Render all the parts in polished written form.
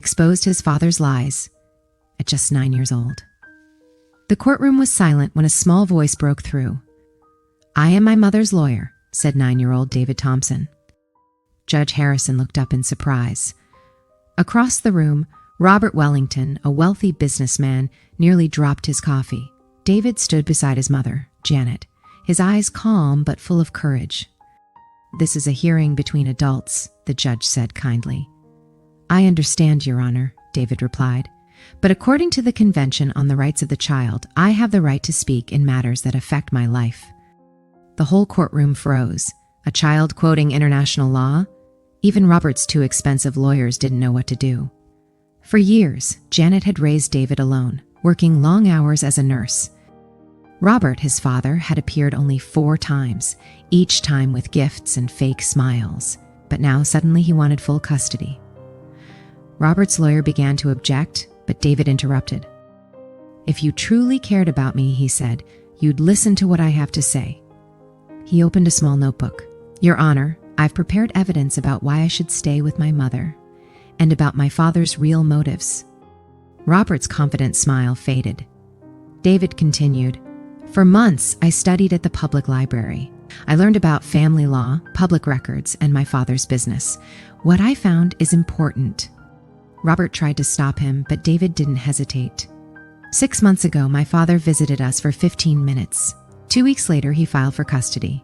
exposed his father's lies at just 9 years old. The courtroom was silent when a small voice broke through. "I am my mother's lawyer," said 9-year-old David Thompson. Judge Harrison looked up in surprise. Across the room, Robert Wellington, a wealthy businessman, nearly dropped his coffee. David stood beside his mother, Janet, his eyes calm but full of courage. "This is a hearing between adults," the judge said kindly. "I understand, Your Honor," David replied. "But according to the Convention on the Rights of the Child, I have the right to speak in matters that affect my life." The whole courtroom froze. A child quoting international law? Even Robert's 2 expensive lawyers didn't know what to do. For years, Janet had raised David alone, working long hours as a nurse. Robert, his father, had appeared only 4 times, each time with gifts and fake smiles. But now suddenly he wanted full custody. Robert's lawyer began to object, but David interrupted. "If you truly cared about me," he said, "you'd listen to what I have to say." He opened a small notebook. "Your Honor, I've prepared evidence about why I should stay with my mother, and about my father's real motives." Robert's confident smile faded. David continued, "For months, I studied at the public library. I learned about family law, public records, and my father's business. What I found is important." Robert tried to stop him, but David didn't hesitate. "6 months ago, my father visited us for 15 minutes. 2 weeks later, he filed for custody.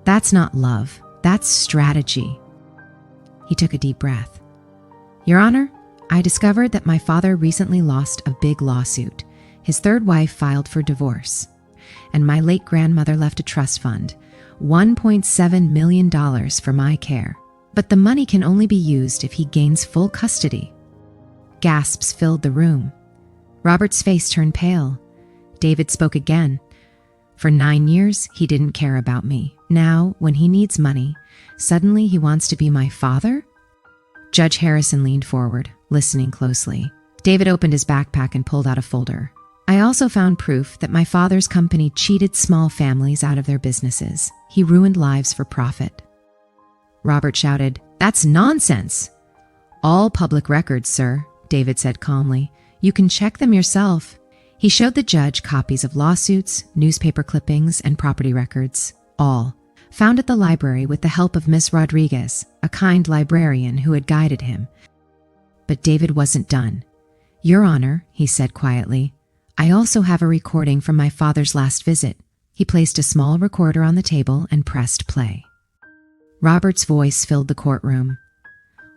That's not love. That's strategy." He took a deep breath. "Your Honor, I discovered that my father recently lost a big lawsuit. His 3rd wife filed for divorce. And my late grandmother left a trust fund, $1.7 million for my care. But the money can only be used if he gains full custody." Gasps filled the room. Robert's face turned pale. David spoke again. "For 9 years, he didn't care about me. Now, when he needs money, suddenly he wants to be my father?" Judge Harrison leaned forward, listening closely. David opened his backpack and pulled out a folder. "I also found proof that my father's company cheated small families out of their businesses. He ruined lives for profit." Robert shouted, "That's nonsense!" "All public records, sir," David said calmly. "You can check them yourself." He showed the judge copies of lawsuits, newspaper clippings, and property records, all found at the library with the help of Miss Rodriguez, a kind librarian who had guided him. But David wasn't done. "Your Honor," he said quietly, "I also have a recording from my father's last visit." He placed a small recorder on the table and pressed play. Robert's voice filled the courtroom.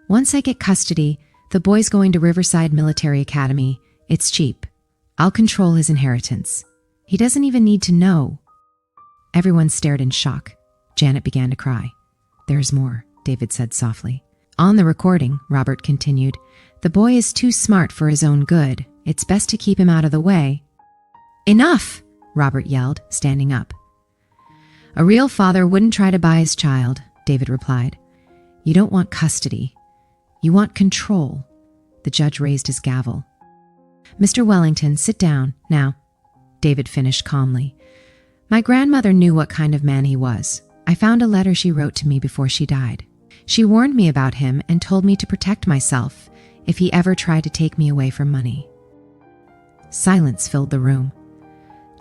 "Once I get custody, the boy's going to Riverside Military Academy. It's cheap. I'll control his inheritance. He doesn't even need to know." Everyone stared in shock. Janet began to cry. "There's more," David said softly. "On the recording," Robert continued, "the boy is too smart for his own good. It's best to keep him out of the way." "Enough!" Robert yelled, standing up. "A real father wouldn't try to buy his child," David replied. "You don't want custody. You want control." The judge raised his gavel. "Mr. Wellington, sit down. Now," David finished calmly. "My grandmother knew what kind of man he was. I found a letter she wrote to me before she died. She warned me about him and told me to protect myself if he ever tried to take me away from money." Silence filled the room.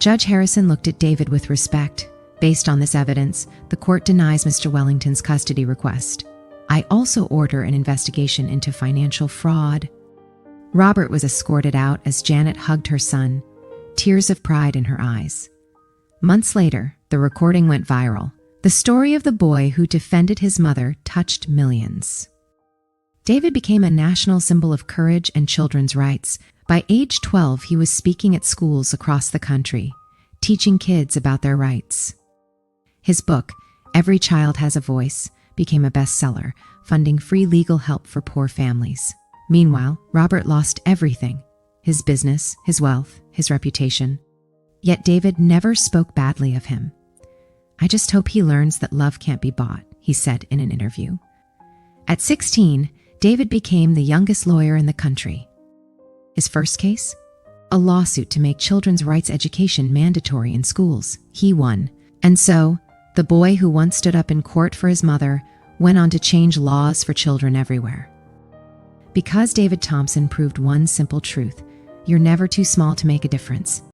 Judge Harrison looked at David with respect. "Based on this evidence, the court denies Mr. Wellington's custody request. I also order an investigation into financial fraud." Robert was escorted out as Janet hugged her son, tears of pride in her eyes. Months later, the recording went viral. The story of the boy who defended his mother touched millions. David became a national symbol of courage and children's rights. By age 12, he was speaking at schools across the country, teaching kids about their rights. His book, Every Child Has a Voice, became a bestseller, funding free legal help for poor families. Meanwhile, Robert lost everything: his business, his wealth, his reputation. Yet David never spoke badly of him. "I just hope he learns that love can't be bought," he said in an interview. At 16, David became the youngest lawyer in the country. His first case? A lawsuit to make children's rights education mandatory in schools. He won. And so, the boy who once stood up in court for his mother went on to change laws for children everywhere. Because David Thompson proved one simple truth: you're never too small to make a difference.